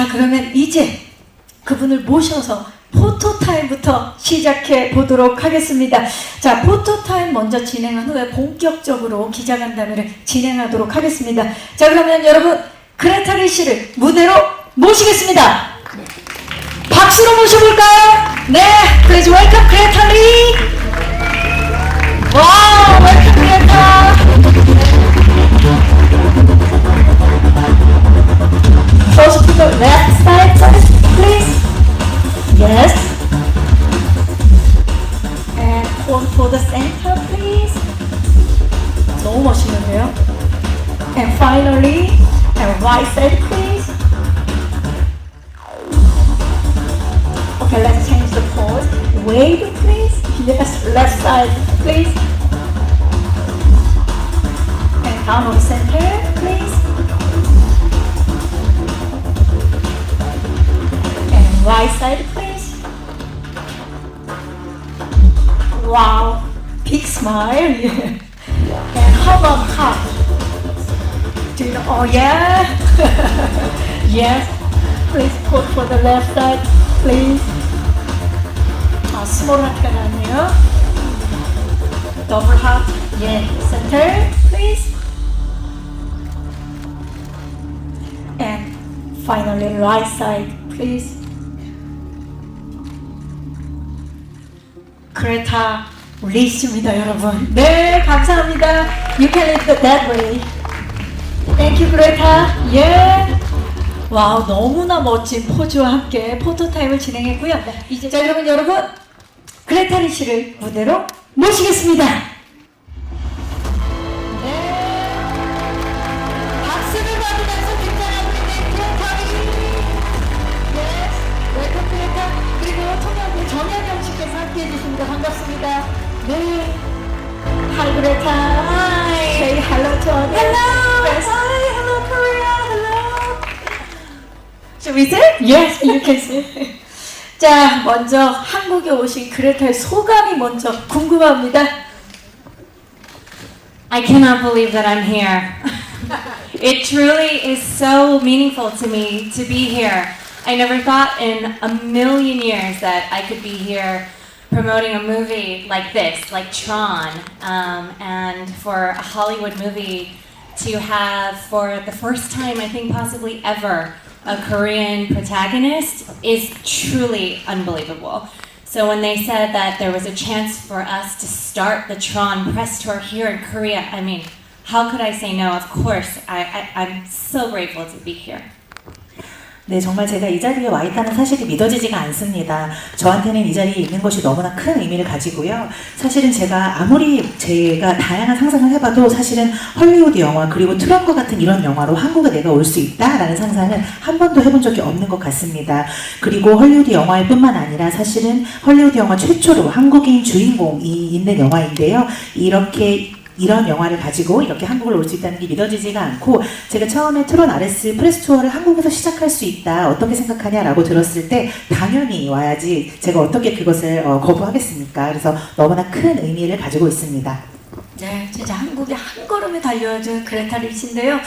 자, 그러면 이제 그분을 모셔서 포토타임부터 시작해 보도록 하겠습니다. 자, 포토타임 먼저 진행한 후에 본격적으로 기자간담회를 진행하도록 하겠습니다. 자, 그러면 여러분 그레타 리 씨를 무대로 모시겠습니다. 박수로 모셔볼까요? 네, please welcome 그레타 리. 와우, welcome 그레타. First to the left side, please. Yes. And one for the center, please. 너무 멋있는데요? And finally, and right side, please. Okay, let's change the pose. Wave, please. Yes, left side, please. And down on the center, please. And right side, please. Wow, big smile. And how about heart? Do you know? Oh yeah. Yes. Please put for the left side, please. 스몰 하트가 나왔네요. 더블 하트. Yeah. Center, please. And finally, right side, please. 그레타 리 씨입니다, 여러분. 네, 감사합니다. You can leave it that way. Thank you, 그레타. Yeah. 와우, 너무나 멋진 포즈와 함께 포토타임을 진행했고요. 이제 자, 여러분 그레타 리 씨를 무대로 모시겠습니다. 정혜경 씨께서 함께 해주십니다. 반갑습니다. 네. Hi, Greta. Hi. Say hello to us. Hello. Yes. Hi. Hello, Korea. Hello. Should we say? Yes, you can say. 자, 먼저 한국에 오신 그레타의 소감이 먼저 궁금합니다. I cannot believe that I'm here. It truly is so meaningful to me to be here. I never thought in a million years that I could be here promoting a movie like this, like Tron, and for a Hollywood movie to have, for the first time, I think possibly ever, a Korean protagonist is truly unbelievable. So when they said that there was a chance for us to start the Tron press tour here in Korea, I mean, how could I say no? Of course, I'm so grateful to be here. 네, 정말 제가 이 자리에 와 있다는 사실이 믿어지지가 않습니다. 저한테는 이 자리에 있는 것이 너무나 큰 의미를 가지고요. 사실은 제가 아무리 제가 다양한 상상을 해봐도 사실은 헐리우드 영화 그리고 트럼과 같은 이런 영화로 한국에 내가 올 수 있다라는 상상은 한 번도 해본 적이 없는 것 같습니다. 그리고 헐리우드 영화일 뿐만 아니라 사실은 헐리우드 영화 최초로 한국인 주인공이 있는 영화인데요. 이런 영화를 가지고 이렇게 한국을 올 수 있다는 게 믿어지지가 않고, 제가 처음에 트론 RS 프레스 투어를 한국에서 시작할 수 있다, 어떻게 생각하냐라고 들었을 때 당연히 와야지 제가 어떻게 그것을 거부하겠습니까? 그래서 너무나 큰 의미를 가지고 있습니다. 네, 진짜 한국에 한 걸음에 달려준 그레타 리 씨인데요.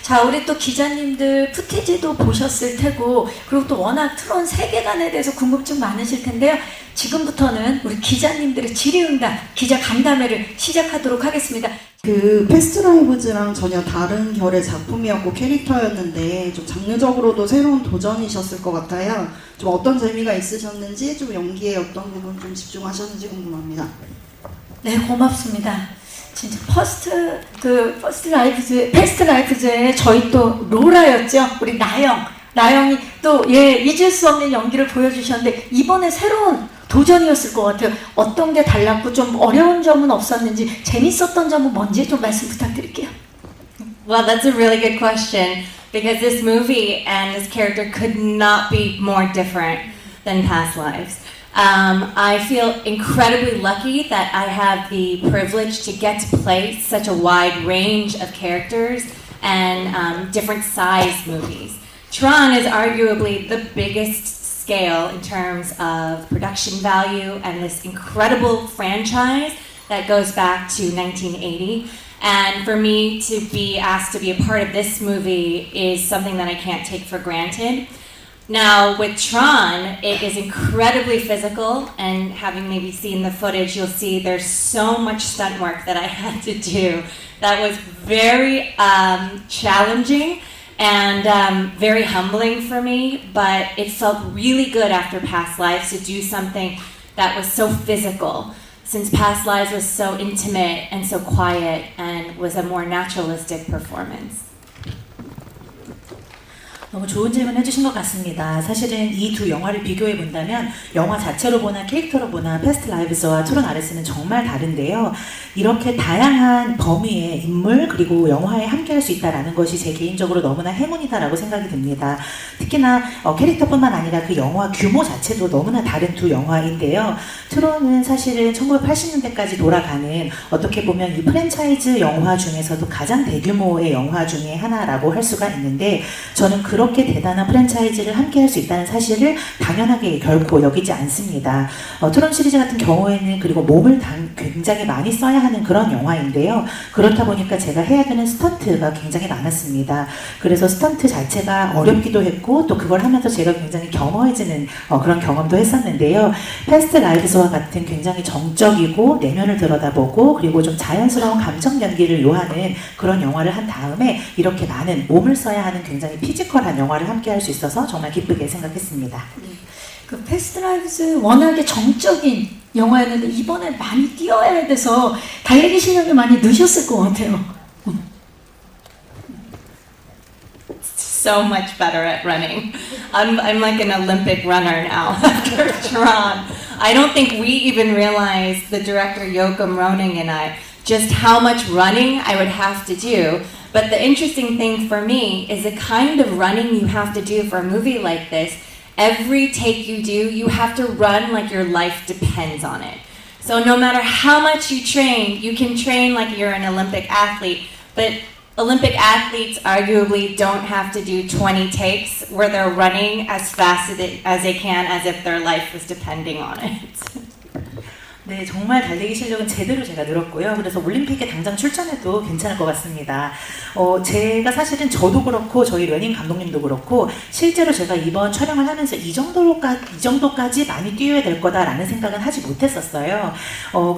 자, 우리 또 기자님들 푸티지도 보셨을 테고, 그리고 또 워낙 트론 세계관에 대해서 궁금증 많으실 텐데요. 지금부터는 우리 기자님들의 질의응답, 기자 간담회를 시작하도록 하겠습니다. 그 패스트라이브즈랑 전혀 다른 결의 작품이었고 캐릭터였는데 좀 장르적으로도 새로운 도전이셨을 것 같아요. 좀 어떤 재미가 있으셨는지, 좀 연기에 어떤 부분 좀 집중하셨는지 궁금합니다. 네, 고맙습니다. 진짜 패스트 라이프즈에 저희 또 로라였죠. 우리 나영이 또 잊을 수 없는 연기를 보여주셨는데, 이번에 새로운 도전이었을 것 같아요. 어떤 게 달랐고 좀 어려운 점은 없었는지, 재밌었던 점은 뭔지 좀 말씀 부탁드릴게요. Well, that's a really good question because this movie and this character could not be more different than past lives. I feel incredibly lucky that I have the privilege to get to play such a wide range of characters and different size movies. Tron is arguably the biggest scale in terms of production value and this incredible franchise that goes back to 1980. And for me to be asked to be a part of this movie is something that I can't take for granted. Now, with Tron, it is incredibly physical, and having maybe seen the footage, you'll see there's so much stunt work that I had to do that was very challenging and very humbling for me, but it felt really good after Past Lives to do something that was so physical, since Past Lives was so intimate and so quiet and was a more naturalistic performance. 너무 좋은 질문 해주신 것 같습니다. 사실은 이 두 영화를 비교해 본다면 영화 자체로 보나 캐릭터로 보나 패스트 라이브스와 트론 아레스는 정말 다른데요. 이렇게 다양한 범위의 인물 그리고 영화에 함께할 수 있다는 것이 제 개인적으로 너무나 행운이다라고 생각이 듭니다. 특히나 캐릭터뿐만 아니라 그 영화 규모 자체도 너무나 다른 두 영화인데요. 트론은 사실은 1980년대까지 돌아가는 어떻게 보면 이 프랜차이즈 영화 중에서도 가장 대규모의 영화 중에 하나라고 할 수가 있는데 저는 그렇게 대단한 프랜차이즈를 함께 할 수 있다는 사실을 당연하게 결코 여기지 않습니다. 트론 시리즈 같은 경우에는 그리고 몸을 굉장히 많이 써야 하는 그런 영화인데요. 그렇다 보니까 제가 해야 되는 스턴트가 굉장히 많았습니다. 그래서 스턴트 자체가 어렵기도 했고 또 그걸 하면서 제가 굉장히 겸허해지는 그런 경험도 했었는데요. 패스트 라이브스와 같은 굉장히 정적이고 내면을 들여다보고 그리고 좀 자연스러운 감정 연기를 요하는 그런 영화를 한 다음에 이렇게 많은 몸을 써야 하는 굉장히 피지컬한 영화를 함께 할 수 있어서 정말 기쁘게 생각했습니다. 그 패스트 라이브스 워낙에 정적인 영화였는데 이번에 많이 뛰어야 돼서 달리기 실력이 많이 느셨을 것 같아요. So much better at running. I'm like an Olympic runner now after Tron. I don't think we even realized, the director Joachim Roning and I, just how much running I would have to do. But the interesting thing for me is the kind of running you have to do for a movie like this. Every take you do, you have to run like your life depends on it. So no matter how much you train, you can train like you're an Olympic athlete, but Olympic athletes arguably don't have to do 20 takes where they're running as fast as they can as if their life was depending on it. 네, 정말 달리기 실력은 제대로 제가 늘었고요. 그래서 올림픽에 당장 출전해도 괜찮을 것 같습니다. 제가 사실은 저도 그렇고 저희 레닌 감독님도 그렇고 실제로 제가 이번 촬영을 하면서 이 정도까지 많이 뛰어야 될 거다라는 생각은 하지 못했었어요.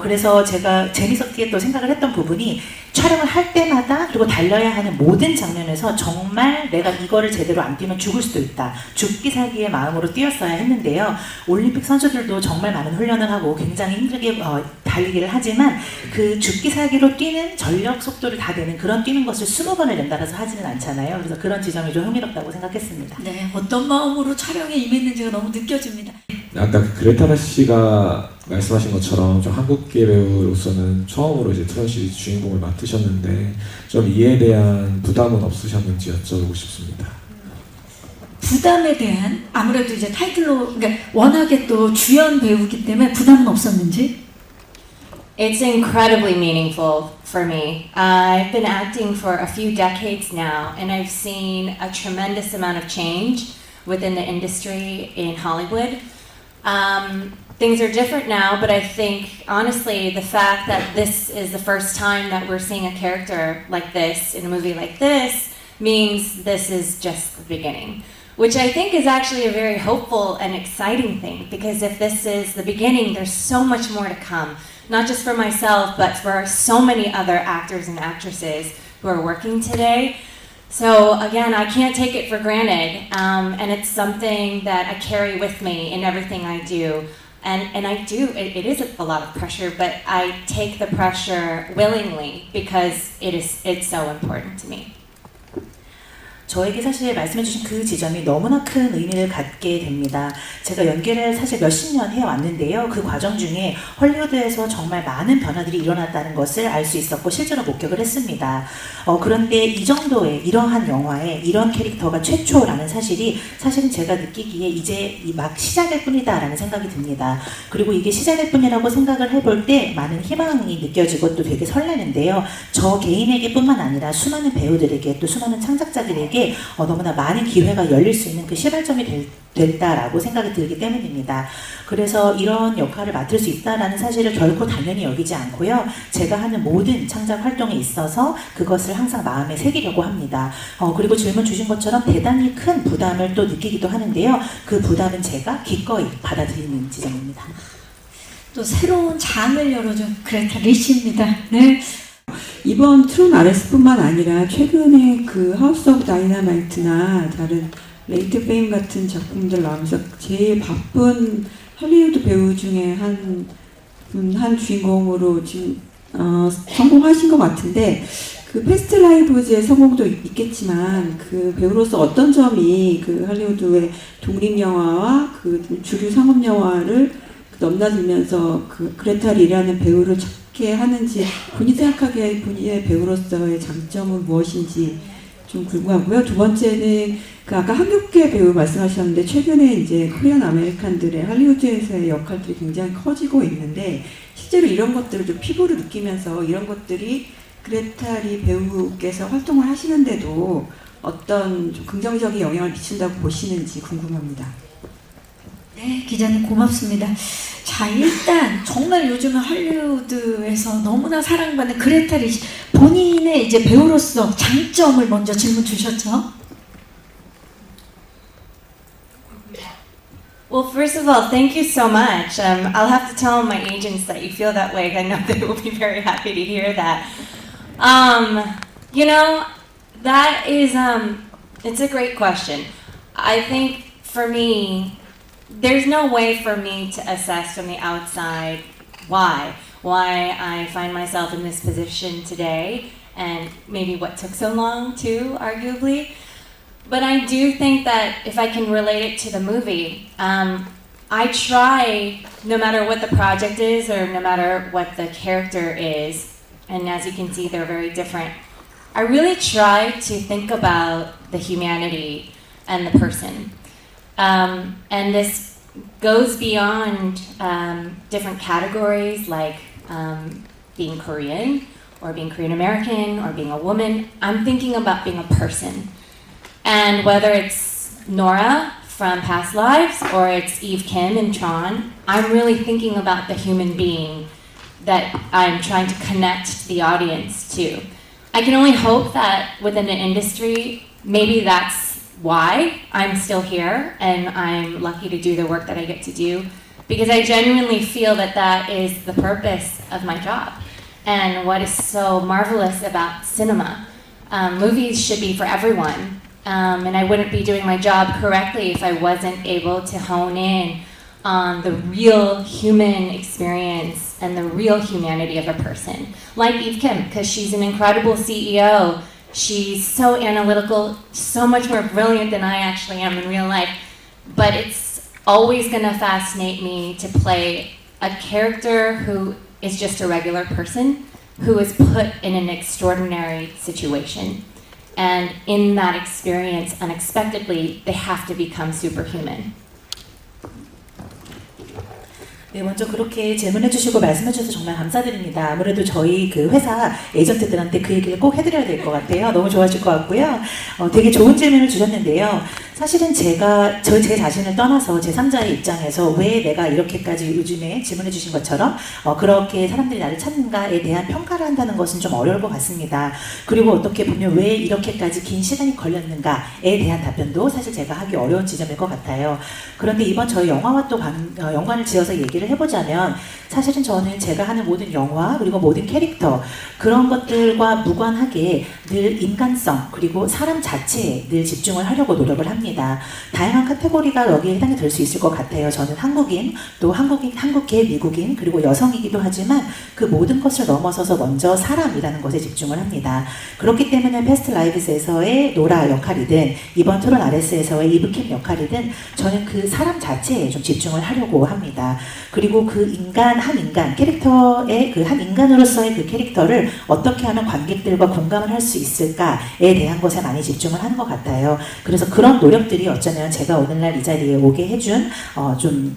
그래서 제가 재밌었기에 또 생각을 했던 부분이 촬영을 할 때마다 그리고 달려야 하는 모든 장면에서 정말 내가 이거를 제대로 안 뛰면 죽을 수도 있다. 죽기 살기의 마음으로 뛰었어야 했는데요. 올림픽 선수들도 정말 많은 훈련을 하고 굉장히 힘들게 달리기를 하지만 그 죽기 살기로 뛰는 전력 속도를 다 내는 그런 뛰는 것을 20번을 연달아서 하지는 않잖아요. 그래서 그런 지점이 좀 흥미롭다고 생각했습니다. 네, 어떤 마음으로 촬영에 임했는지가 너무 느껴집니다. 아까 그레타 씨가 말씀하신 것처럼 좀 한국계 배우로서는 처음으로 이제 트론 시리즈 주인공을 맡으셨는데 좀 이에 대한 부담은 없으셨는지 여쭤보고 싶습니다. 부담에 대한 아무래도 이제 타이틀로 그러니까 워낙에 또 주연 배우기 때문에 부담은 없었는지? It's incredibly meaningful for me. I've been acting for a few decades now, and I've seen a tremendous amount of change within the industry in Hollywood. Things are different now, but I think, honestly, the fact that this is the first time that we're seeing a character like this in a movie like this means this is just the beginning. Which I think is actually a very hopeful and exciting thing, because if this is the beginning, there's so much more to come. Not just for myself, but for so many other actors and actresses who are working today. So again, I can't take it for granted, and it's something that I carry with me in everything I do. And I do, it is a lot of pressure, but I take the pressure willingly because it's so important to me. 저에게 사실 말씀해주신 그 지점이 너무나 큰 의미를 갖게 됩니다. 제가 연기를 사실 몇십 년 해왔는데요. 그 과정 중에 헐리우드에서 정말 많은 변화들이 일어났다는 것을 알 수 있었고 실제로 목격을 했습니다. 그런데 이 정도의 이러한 영화에 이런 캐릭터가 최초라는 사실이 사실은 제가 느끼기에 이제 막 시작일 뿐이다 라는 생각이 듭니다. 그리고 이게 시작일 뿐이라고 생각을 해볼 때 많은 희망이 느껴지고 또 되게 설레는데요. 저 개인에게 뿐만 아니라 수많은 배우들에게 또 수많은 창작자들에게 사람에게 너무나 많은 기회가 열릴 수 있는 그 시발점이 됐다라고 생각이 들기 때문입니다. 그래서 이런 역할을 맡을 수 있다라는 사실을 결코 당연히 여기지 않고요. 제가 하는 모든 창작 활동에 있어서 그것을 항상 마음에 새기려고 합니다. 그리고 질문 주신 것처럼 대단히 큰 부담을 또 느끼기도 하는데요. 그 부담은 제가 기꺼이 받아들이는 지점입니다. 또 새로운 장을 열어준 그레타 리시입니다. 네. 이번 트론 RS뿐만 아니라 최근에 그 하우스 오브 다이너마이트나 다른 레이트 페임 같은 작품들 나오면서 제일 바쁜 할리우드 배우 중에 한 주인공으로 지금 성공하신 것 같은데 그 패스트 라이브즈의 성공도 있겠지만 그 배우로서 어떤 점이 그 할리우드의 독립 영화와 그 주류 상업 영화를 넘나들면서 그 그레타 리라는 배우를 찾게 하는지 본인이 생각하기에 본인의 배우로서의 장점은 무엇인지 좀 궁금하고요. 두 번째는 그 아까 한국계 배우 말씀하셨는데 최근에 이제 코리안 아메리칸들의 할리우드에서의 역할들이 굉장히 커지고 있는데 실제로 이런 것들을 좀 피부로 느끼면서 이런 것들이 그레타 리 배우께서 활동을 하시는데도 어떤 좀 긍정적인 영향을 미친다고 보시는지 궁금합니다. 네, 기자님 고맙습니다. 자, 일단 정말 요즘은 할리우드에서 너무나 사랑받는 그레타 리시 본인의 이제 배우로서 장점을 먼저 질문 주셨죠? Well, first of all, thank you so much. I'll have to tell my agents that you feel that way. I know they will be very happy to hear that. You know, that is, it's a great question. I think for me, there's no way for me to assess from the outside why I find myself in this position today, and maybe what took so long too, arguably. But I do think that if I can relate it to the movie, I try, no matter what the project is or no matter what the character is, and as you can see, they're very different. I really try to think about the humanity and the person. And this goes beyond different categories like being Korean or being Korean American or being a woman. I'm thinking about being a person. And whether it's Nora from Past Lives or it's Eve Kim in Tron, I'm really thinking about the human being that I'm trying to connect the audience to. I can only hope that within the industry, maybe that's why I'm still here and I'm lucky to do the work that I get to do, because I genuinely feel that that is the purpose of my job and what is so marvelous about cinema. Movies should be for everyone, and I wouldn't be doing my job correctly if I wasn't able to hone in on the real human experience and the real humanity of a person. Like Eve Kim, because she's an incredible CEO. She's so analytical, so much more brilliant than I actually am in real life. But it's always gonna fascinate me to play a character who is just a regular person who is put in an extraordinary situation. And in that experience, unexpectedly, they have to become superhuman. 네, 먼저 그렇게 질문해 주시고 말씀해 주셔서 정말 감사드립니다. 아무래도 저희 그 회사 에이전트들한테 그 얘기를 꼭 해드려야 될 것 같아요. 너무 좋아하실 것 같고요. 되게 좋은 질문을 주셨는데요. 사실은 제가 제 자신을 떠나서 제3자의 입장에서 왜 내가 이렇게까지 요즘에 질문해 주신 것처럼 그렇게 사람들이 나를 찾는가에 대한 평가를 한다는 것은 좀 어려울 것 같습니다. 그리고 어떻게 보면 왜 이렇게까지 긴 시간이 걸렸는가에 대한 답변도 사실 제가 하기 어려운 지점일 것 같아요. 그런데 이번 저희 영화와 또 연관을 지어서 얘기를 해보자면 사실은 저는 제가 하는 모든 영화 그리고 모든 캐릭터 그런 것들과 무관하게 늘 인간성 그리고 사람 자체에 늘 집중을 하려고 노력을 합니다. 다양한 카테고리가 여기에 해당이 될 수 있을 것 같아요. 저는 한국인, 또 한국계 미국인 그리고 여성이기도 하지만 그 모든 것을 넘어서서 먼저 사람이라는 것에 집중을 합니다. 그렇기 때문에 패스트 라이브스에서의 노라 역할이든 이번 토론 RS에서의 이브캠 역할이든 저는 그 사람 자체에 좀 집중을 하려고 합니다. 그리고 그 한 인간, 캐릭터의 그 한 인간으로서의 그 캐릭터를 어떻게 하면 관객들과 공감을 할 수 있을까에 대한 것에 많이 집중을 하는 것 같아요. 그래서 그런 노력들이 어쩌면 제가 오늘날 이 자리에 오게 해준 좀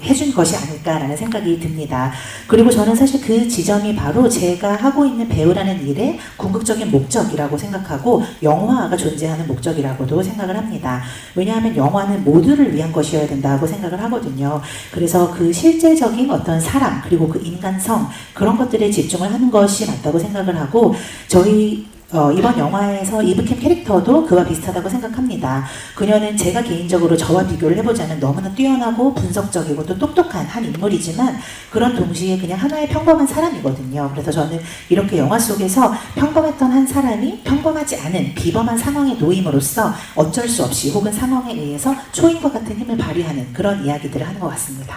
해준 것이 아닐까라는 생각이 듭니다. 그리고 저는 사실 그 지점이 바로 제가 하고 있는 배우라는 일의 궁극적인 목적이라고 생각하고 영화가 존재하는 목적이라고도 생각을 합니다. 왜냐하면 영화는 모두를 위한 것이어야 된다고 생각을 하거든요. 그래서 그 실제적인 어떤 사람 그리고 그 인간성 그런 것들에 집중을 하는 것이 맞다고 생각을 하고 저희 이번 영화에서 이브캠 캐릭터도 그와 비슷하다고 생각합니다. 그녀는 제가 개인적으로 저와 비교를 해보자면 너무나 뛰어나고 분석적이고 또 똑똑한 한 인물이지만 그런 동시에 그냥 하나의 평범한 사람이거든요. 그래서 저는 이렇게 영화 속에서 평범했던 한 사람이 평범하지 않은 비범한 상황에 놓임으로써 어쩔 수 없이 혹은 상황에 의해서 초인과 같은 힘을 발휘하는 그런 이야기들을 하는 것 같습니다.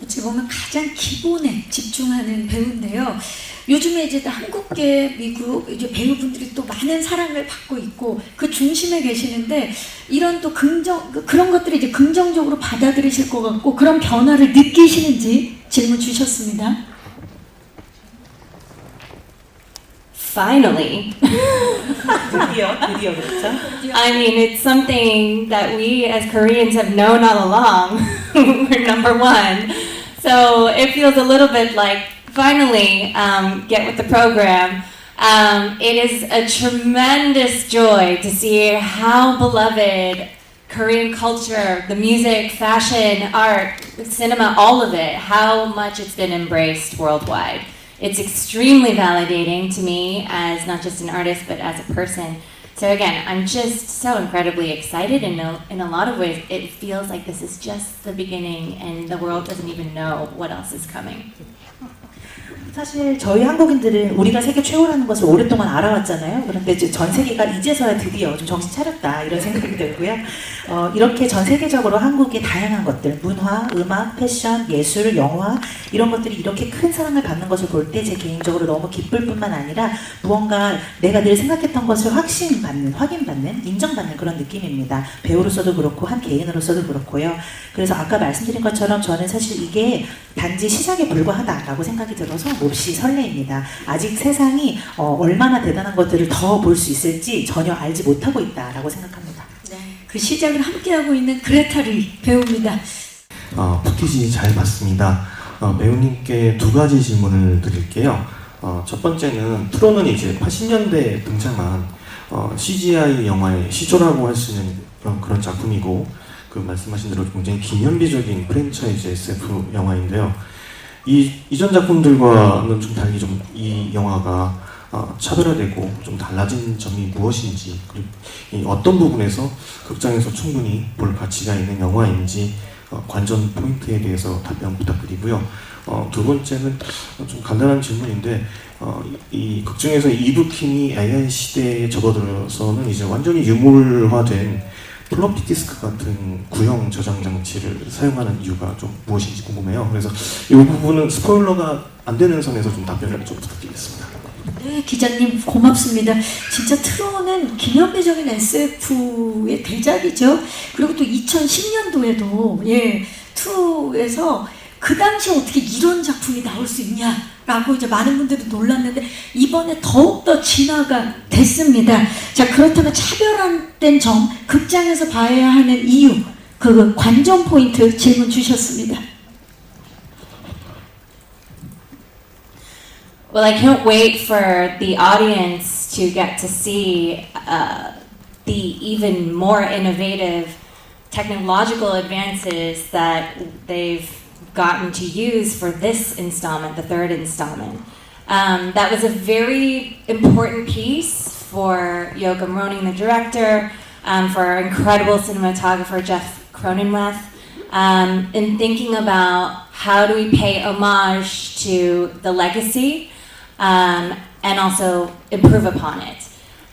어찌 보면 가장 기본에 집중하는 배우인데요. 요즘에 이제 한국계 미국 이제 배우분들이 또 많은 사랑을 받고 있고 그 중심에 계시는데 이런 또 그런 것들이 이제 긍정적으로 받아들이실 것 같고 그런 변화를 느끼시는지 질문 주셨습니다. Finally. 드디어 그렇죠? I mean, it's something that we as Koreans have known all along. We're number one. So it feels a little bit like finally get with the program. It is a tremendous joy to see how beloved Korean culture, the music, fashion, art, cinema, all of it, how much it's been embraced worldwide. It's extremely validating to me as not just an artist, but as a person. So again, I'm just so incredibly excited, and in a lot of ways, it feels like this is just the beginning, and the world doesn't even know what else is coming. 사실 저희 한국인들은 우리가 세계 최고라는 것을 오랫동안 알아왔잖아요. 그런데 이제 전 세계가 이제서야 드디어 좀 정신 차렸다 이런 생각이 들고요. 이렇게 전 세계적으로 한국의 다양한 것들, 문화, 음악, 패션, 예술, 영화 이런 것들이 이렇게 큰 사랑을 받는 것을 볼 때 제 개인적으로 너무 기쁠 뿐만 아니라 무언가 내가 늘 생각했던 것을 확인받는, 인정받는 그런 느낌입니다. 배우로서도 그렇고 한 개인으로서도 그렇고요. 그래서 아까 말씀드린 것처럼 저는 사실 이게 단지 시작에 불과하다라고 생각이 들어서 몹시 설레입니다. 아직 세상이 얼마나 대단한 것들을 더 볼 수 있을지 전혀 알지 못하고 있다라고 생각합니다. 네, 그 시작을 함께하고 있는 그레타 리 배우입니다. 푸티지 잘 봤습니다. 배우님께 두 가지 질문을 드릴게요. 첫 번째는 트론은 이제 80년대에 등장한 CGI 영화의 시조라고 할 수 있는 그런 작품이고 그 말씀하신 대로 굉장히 기념비적인 프랜차이즈 SF 영화인데요. 이전 작품들과는 좀 달리 좀 이 영화가 차별화되고 좀 달라진 점이 무엇인지 그리고 어떤 부분에서 극장에서 충분히 볼 가치가 있는 영화인지 관전 포인트에 대해서 답변 부탁드리고요. 두 번째는 좀 간단한 질문인데 이 극중에서 이브킴이 AI 시대에 접어들어서는 이제 완전히 유물화된 플로피 디스크 같은 구형 저장 장치를 사용하는 이유가 좀 무엇인지 궁금해요. 그래서 이 부분은 스포일러가 안 되는 선에서 좀 답변을 좀 부탁드리겠습니다. 네, 기자님 고맙습니다. 진짜 트론은 기념비적인 SF의 대작이죠. 그리고 또 2010년도에도 2에서 그 당시 어떻게 이런 작품이 나올 수 있냐라고 이제 많은 분들이 놀랐는데 이번에 더욱더 진화가 됐습니다. 자, 그렇다면 차별화된 점, 극장에서 봐야 하는 이유, 그 관전 포인트 질문 주셨습니다. Well, I can't wait for the audience to get to see the even more innovative technological advances that they've gotten to use for this installment, the third installment. That was a very important piece for Joachim Roning, the director, for our incredible cinematographer, Jeff Cronenweth, in thinking about how do we pay homage to the legacy and also improve upon it.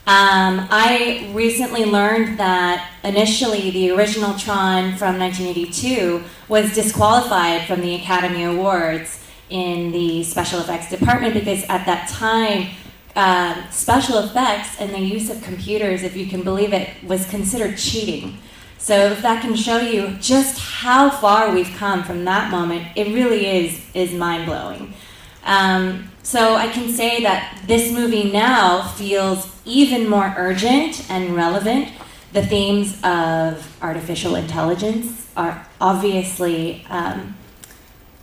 I recently learned that initially the original Tron from 1982 was disqualified from the Academy Awards in the special effects department because at that time special effects and the use of computers, if you can believe it, was considered cheating. So if that can show you just how far we've come from that moment, it really is mind-blowing. So I can say that this movie now feels even more urgent and relevant the themes of artificial intelligence are obviously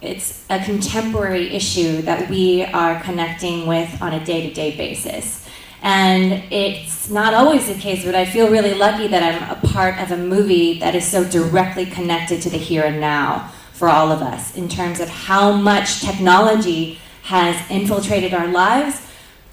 it's a contemporary issue that we are connecting with on a day-to-day basis. And it's not always the case, but I feel really lucky that I'm a part of a movie that is so directly connected to the here and now for all of us in terms of how much technology has infiltrated our lives,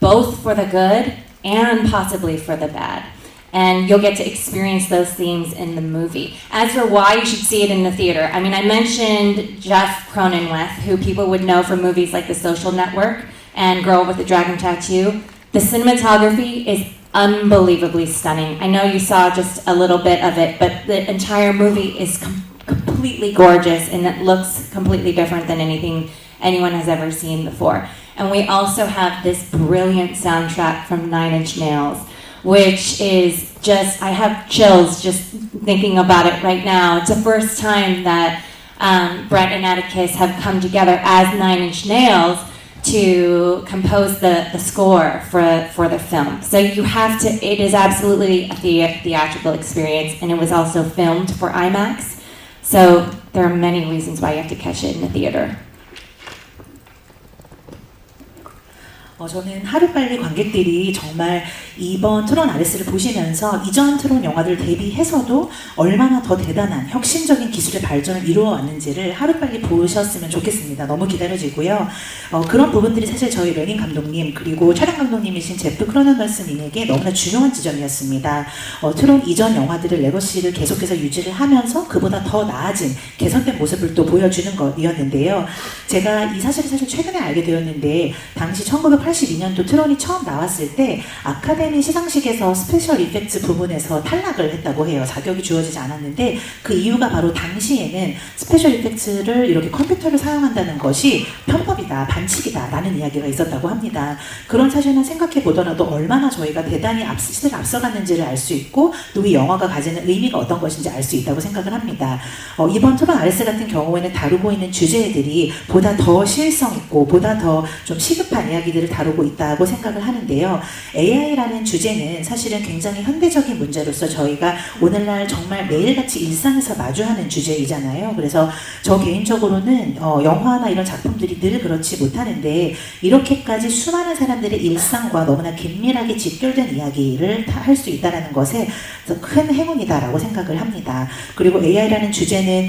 both for the good and possibly for the bad. And you'll get to experience those themes in the movie. As for why you should see it in the theater, I mean, I mentioned Jeff Cronenweth, who people would know from movies like The Social Network and Girl with the Dragon Tattoo. The cinematography is unbelievably stunning. I know you saw just a little bit of it, but the entire movie is completely gorgeous, and it looks completely different than anything anyone has ever seen before. And we also have this brilliant soundtrack from Nine Inch Nails, which is just, I have chills just thinking about it right now. It's the first time that Brett and Atticus have come together as Nine Inch Nails to compose the score for the film. So you have to, it is absolutely a theatrical experience, and it was also filmed for IMAX. So there are many reasons why you have to catch it in the theater. 저는 하루빨리 관객들이 정말 이번 트론 아레스를 보시면서 이전 트론 영화들 대비해서도 얼마나 더 대단한 혁신적인 기술의 발전을 이루어왔는지를 하루빨리 보셨으면 좋겠습니다. 너무 기다려지고요. 그런 부분들이 사실 저희 레닌 감독님 그리고 촬영 감독님이신 제프 크로넨웨스님에게 너무나 중요한 지점이었습니다. 트론 이전 영화들의 레거시를 계속해서 유지를 하면서 그보다 더 나아진 개선된 모습을 또 보여주는 것이었는데요. 제가 이 사실을 사실 최근에 알게 되었는데 당시 1982년도 트론이 처음 나왔을 때 아카데미 시상식에서 스페셜 이펙트 부분에서 탈락을 했다고 해요. 자격이 주어지지 않았는데 그 이유가 바로 당시에는 스페셜 이펙트를 이렇게 컴퓨터를 사용한다는 것이 편법이다, 반칙이다 라는 이야기가 있었다고 합니다. 그런 사실만 생각해 보더라도 얼마나 저희가 대단히 시대를 앞서갔는지를 알 수 있고 또 이 영화가 가지는 의미가 어떤 것인지 알 수 있다고 생각을 합니다. 이번 트론 아레스 같은 경우에는 다루고 있는 주제들이 보다 더 실성 있고 보다 더 좀 시급한 이야기들을 다루고 있다고 생각을 하는데요. AI라는 주제는 사실은 굉장히 현대적인 문제로서 저희가 오늘날 정말 매일같이 일상에서 마주하는 주제이잖아요. 그래서 저 개인적으로는 영화나 이런 작품들이 늘 그렇지 못하는데 이렇게까지 수많은 사람들의 일상과 너무나 긴밀하게 직결된 이야기를 할 수 있다는 것에 큰 행운이다라고 생각을 합니다. 그리고 AI라는 주제는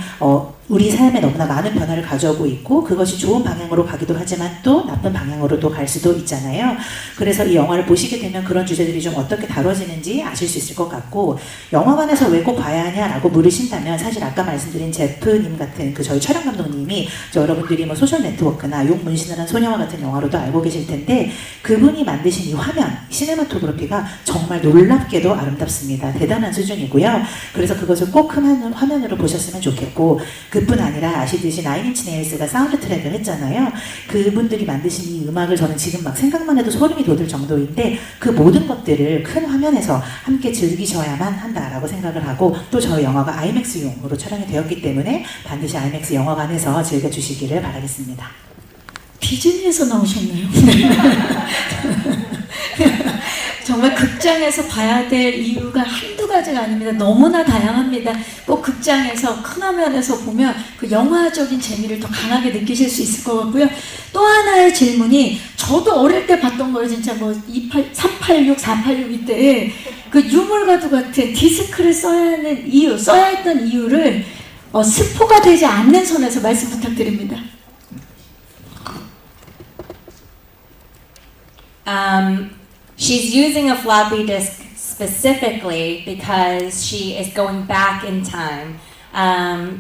우리 삶에 너무나 많은 변화를 가져오고 있고 그것이 좋은 방향으로 가기도 하지만 또 나쁜 방향으로도 갈 수도 있잖아요. 그래서 이 영화를 보시게 되면 그런 주제들이 좀 어떻게 다뤄지는지 아실 수 있을 것 같고 영화관에서 왜 꼭 봐야 하냐라고 물으신다면 사실 아까 말씀드린 제프님 같은 그 저희 촬영 감독님이 여러분들이 뭐 소셜 네트워크나 용 문신을 한 소녀와 같은 영화로도 알고 계실 텐데 그분이 만드신 이 화면, 시네마토그래피가 정말 놀랍게도 아름답습니다. 대단한 수준이고요. 그래서 그것을 꼭 큰 화면으로 보셨으면 좋겠고 그뿐 아니라 아시듯이 나인 인치 네일스가 사운드 트랙을 했잖아요. 그분들이 만드신 이 음악을 저는 지금 막 생각만 해도 소름이 돋을 정도인데 그 모든 것들을 큰 화면에서 함께 즐기셔야만 한다라고 생각을 하고 또 저희 영화가 아이맥스용으로 촬영이 되었기 때문에 반드시 아이맥스 영화관에서 즐겨주시기를 바라겠습니다. 디즈니에서 나오셨네요. 정말 극장에서 봐야 될 이유가 한두 가지가 아닙니다. 너무나 다양합니다. 꼭 극장에서 큰 화면에서 보면 그 영화적인 재미를 더 강하게 느끼실 수 있을 것 같고요. 또 하나의 질문이 저도 어릴 때 봤던 거예요. 진짜 뭐 386, 486 이때 그 유물과도 같은 디스크를 써야 했던 이유를 스포가 되지 않는 선에서 말씀 부탁드립니다. She's using a floppy disk specifically because she is going back in time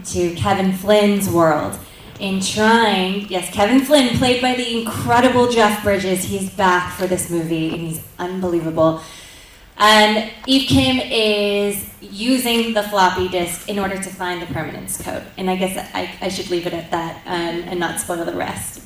to Kevin Flynn's world. In trying, yes, Kevin Flynn, played by the incredible Jeff Bridges, he's back for this movie and he's unbelievable. And Eve Kim is using the floppy disk in order to find the permanence code. And I guess I should leave it at that and not spoil the rest.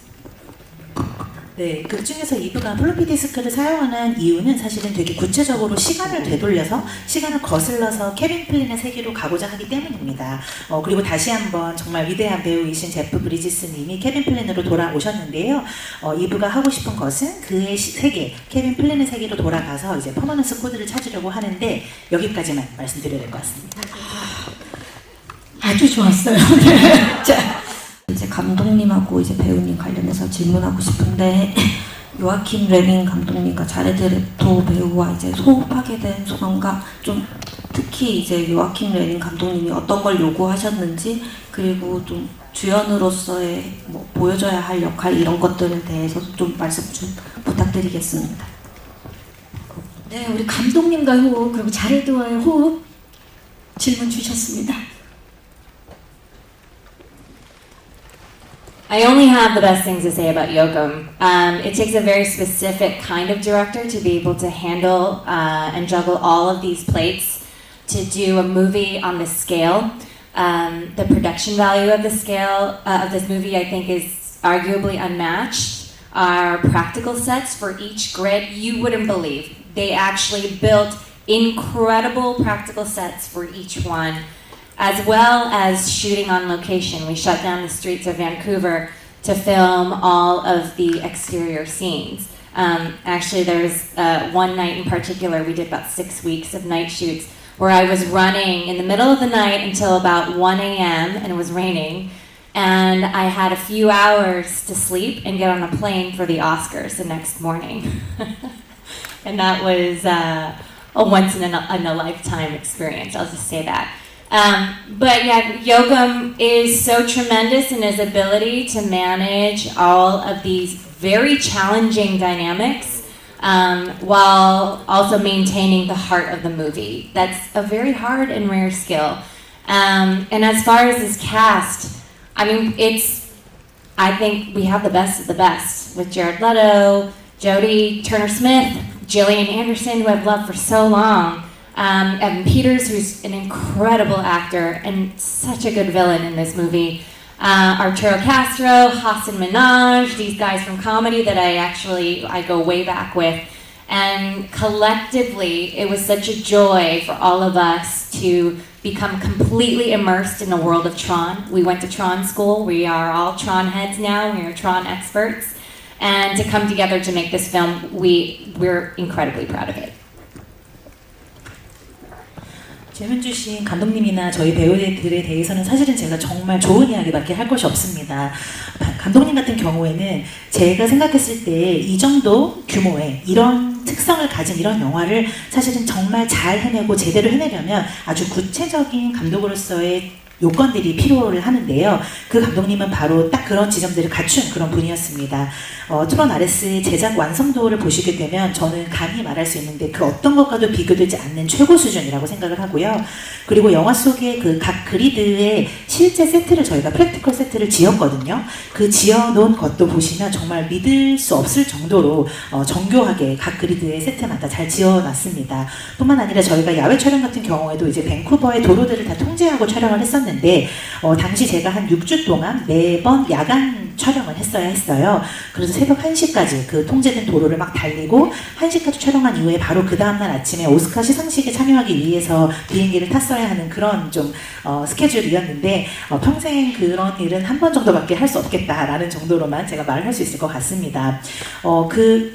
네, 그 중에서 이브가 플로피 디스크를 사용하는 이유는 사실은 되게 구체적으로 시간을 되돌려서 시간을 거슬러서 케빈 플린의 세계로 가고자 하기 때문입니다. 그리고 다시 한번 정말 위대한 배우이신 제프 브리지스님이 케빈 플린으로 돌아오셨는데요. 이브가 하고 싶은 것은 그의 세계, 케빈 플린의 세계로 돌아가서 이제 퍼머넌스 코드를 찾으려고 하는데 여기까지만 말씀드려야 될 것 같습니다. 아주 좋았어요. 네. 자, 이제 감독님하고 이제 배우님 관련해서 질문하고 싶은데 요아킴 레닌 감독님과 자레드 레토 배우와 이제 호흡하게 된 소감과 좀 특히 이제 요아킴 레닌 감독님이 어떤 걸 요구하셨는지 그리고 좀 주연으로서의 뭐 보여줘야 할 역할 이런 것들에 대해서도 좀 말씀 좀 부탁드리겠습니다. 네, 우리 감독님과의 호흡 그리고 자레드와의 호흡 질문 주셨습니다. I only have the best things to say about Yoakum. It takes a very specific kind of director to be able to handle and juggle all of these plates to do a movie on this scale. The production value of the scale of this movie, I think, is arguably unmatched. Our practical sets for each grid, you wouldn't believe. They actually built incredible practical sets for each one, as well as shooting on location. We shut down the streets of Vancouver to film all of the exterior scenes. Actually, there was one night in particular, we did about 6 weeks of night shoots, where I was running in the middle of the night until about 1 a.m. and it was raining. And I had a few hours to sleep and get on a plane for the Oscars the next morning. And that was a once in a lifetime experience, I'll just say that. But yeah, Yoakum is so tremendous in his ability to manage all of these very challenging dynamics while also maintaining the heart of the movie. That's a very hard and rare skill. And as far as this cast, I mean, I think we have the best of the best with Jared Leto, Jodie Turner-Smith, Gillian Anderson, who I've loved for so long. Evan Peters, who's an incredible actor and such a good villain in this movie. Arturo Castro, Hassan Minaj, these guys from comedy that I go way back with. And collectively, it was such a joy for all of us to become completely immersed in the world of Tron. We went to Tron school. We are all Tron heads now. We are Tron experts. And to come together to make this film, we're incredibly proud of it. 질문 주신 감독님이나 저희 배우들에 대해서는 사실은 제가 정말 좋은 이야기밖에 할 것이 없습니다. 감독님 같은 경우에는 제가 생각했을 때 이 정도 규모의 이런 특성을 가진 이런 영화를 사실은 정말 잘 해내고 제대로 해내려면 아주 구체적인 감독으로서의 요건들이 필요를 하는데요. 그 감독님은 바로 딱 그런 지점들을 갖춘 그런 분이었습니다. 트론 아레스의 제작 완성도를 보시게 되면 저는 감히 말할 수 있는데 그 어떤 것과도 비교되지 않는 최고 수준이라고 생각을 하고요. 그리고 영화 속의 그 각 그리드의 실제 세트를 저희가 프랙티컬 세트를 지었거든요. 그 지어놓은 것도 보시면 정말 믿을 수 없을 정도로 정교하게 각 그리드의 세트마다 잘 지어놨습니다. 뿐만 아니라 저희가 야외 촬영 같은 경우에도 이제 밴쿠버의 도로들을 다 통제하고 촬영을 했었는데 당시 제가 한 6주 동안 매번 야간 촬영을 했어야 했어요. 그래서 새벽 1시까지 그 통제된 도로를 막 달리고 1시까지 촬영한 이후에 바로 그 다음날 아침에 오스카 시상식에 참여하기 위해서 비행기를 탔어야 하는 그런 좀 스케줄이었는데 평생 그런 일은 한 번 정도밖에 할 수 없겠다라는 정도로만 제가 말을 할 수 있을 것 같습니다.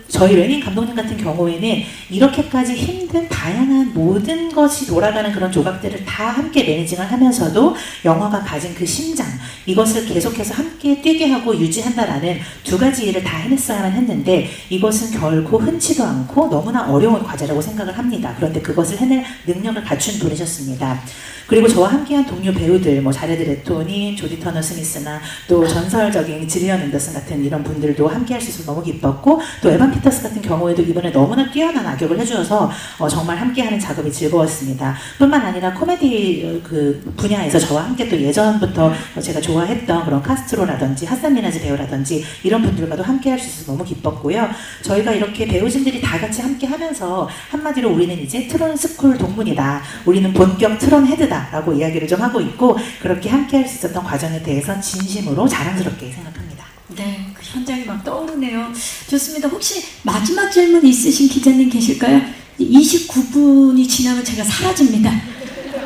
저희 레닌 감독님 같은 경우에는 이렇게까지 힘든 다양한 모든 것이 돌아가는 그런 조각들을 다 함께 매니징을 하면서도 영화가 가진 그 심장, 이것을 계속해서 함께 뛰게 하고 유지한다라는 두 가지 일을 다 해냈어야만 했는데 이것은 결코 흔치도 않고 너무나 어려운 과제라고 생각을 합니다. 그런데 그것을 해낼 능력을 갖춘 분이셨습니다. 그리고 저와 함께한 동료 배우들, 자레드 레토니, 조디 터너 스미스나 또 전설적인 질리언 앤더슨 같은 이런 분들도 함께할 수 있어서 너무 기뻤고 또 에반 피터스 같은 경우에도 이번에 너무나 뛰어난 악역을 해주셔서 정말 함께하는 작업이 즐거웠습니다. 뿐만 아니라 코미디 그 분야에서 저와 함께 또 예전부터 제가 좋아했던 그런 카스트로라든지 하산 미나즈 배우라든지 이런 분들과도 함께할 수 있어서 너무 기뻤고요. 저희가 이렇게 배우진들이 다 같이 함께하면서 한마디로 우리는 이제 트론 스쿨 동문이다. 우리는 본격 트론 헤드다. 라고 이야기를 좀 하고 있고 그렇게 함께 할 수 있었던 과정에 대해서 진심으로 자랑스럽게 생각합니다. 네, 그 현장이 막 떠오르는 뜨겁네요. 좋습니다. 혹시 마지막 질문 있으신 기자님 계실까요? 29분이 지나면 제가 사라집니다.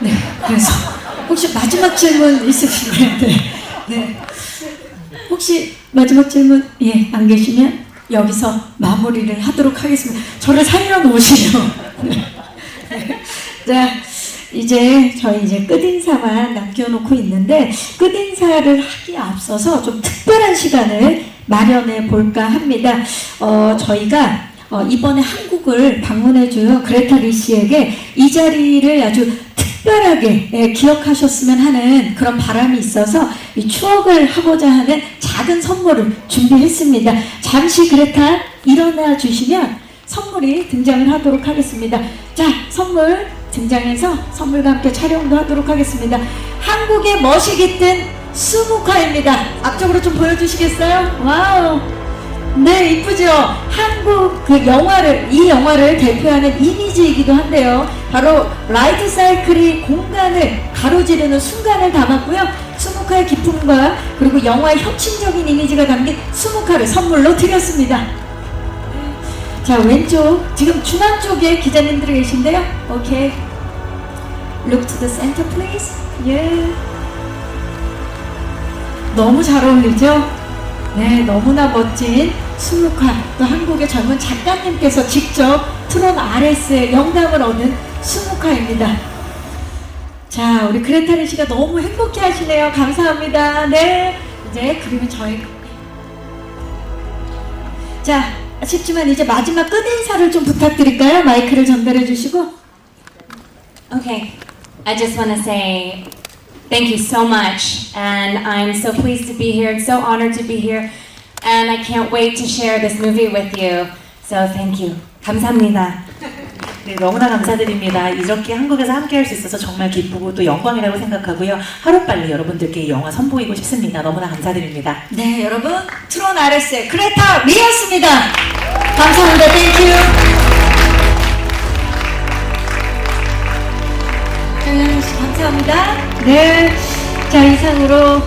네, 그래서 혹시 마지막 질문 있으신가요? 네. 네. 혹시 마지막 질문 안 계시면 여기서 마무리를 하도록 하겠습니다. 저를 살려놓으시죠. 네. 네. 자, 저희 이제 끝인사만 남겨놓고 있는데 끝인사를 하기에 앞서서 좀 특별한 시간을 마련해 볼까 합니다. 저희가 이번에 한국을 방문해준 그레타 리씨에게 이 자리를 아주 특별하게 기억하셨으면 하는 그런 바람이 있어서 이 추억을 하고자 하는 작은 선물을 준비했습니다. 잠시 그레타 일어나 주시면 선물이 등장을 하도록 하겠습니다. 자, 선물 등장해서 선물과 함께 촬영도 하도록 하겠습니다. 한국의 멋이 깃든 수묵화입니다. 앞쪽으로 좀 보여주시겠어요? 와우. 네, 이쁘죠? 한국 이 영화를 대표하는 이미지이기도 한데요. 바로 라이트 사이클이 공간을 가로지르는 순간을 담았고요. 수묵화의 기품과 그리고 영화의 혁신적인 이미지가 담긴 수묵화를 선물로 드렸습니다. 자, 왼쪽, 지금 중앙 쪽에 기자님들이 계신데요. 오케이. Look to the center, please. 예. 너무 잘 어울리죠? 네, 너무나 멋진 수묵화. 또 한국의 젊은 작가님께서 직접 트론 RS의 영감을 얻은 수묵화입니다. 자, 우리 그레타리 씨가 너무 행복해 하시네요. 감사합니다. 네. 이제 그러면 자, 아쉽지만 이제 마지막 끝인사를 좀 부탁드릴까요? 마이크를 전달해 주시고. Okay, I just want to say thank you so much, and I'm so pleased to be here and so honored to be here, and I can't wait to share this movie with you. So thank you. 감사합니다. 네, 너무나 감사드립니다. 이렇게 한국에서 함께 할 수 있어서 정말 기쁘고 또 영광이라고 생각하고요. 하루빨리 여러분들께 이 영화 선보이고 싶습니다. 너무나 감사드립니다. 네, 여러분, 트론 RS의 그레타 리였습니다. 감사합니다. 땡큐. 감사합니다. 네, 자, 이상으로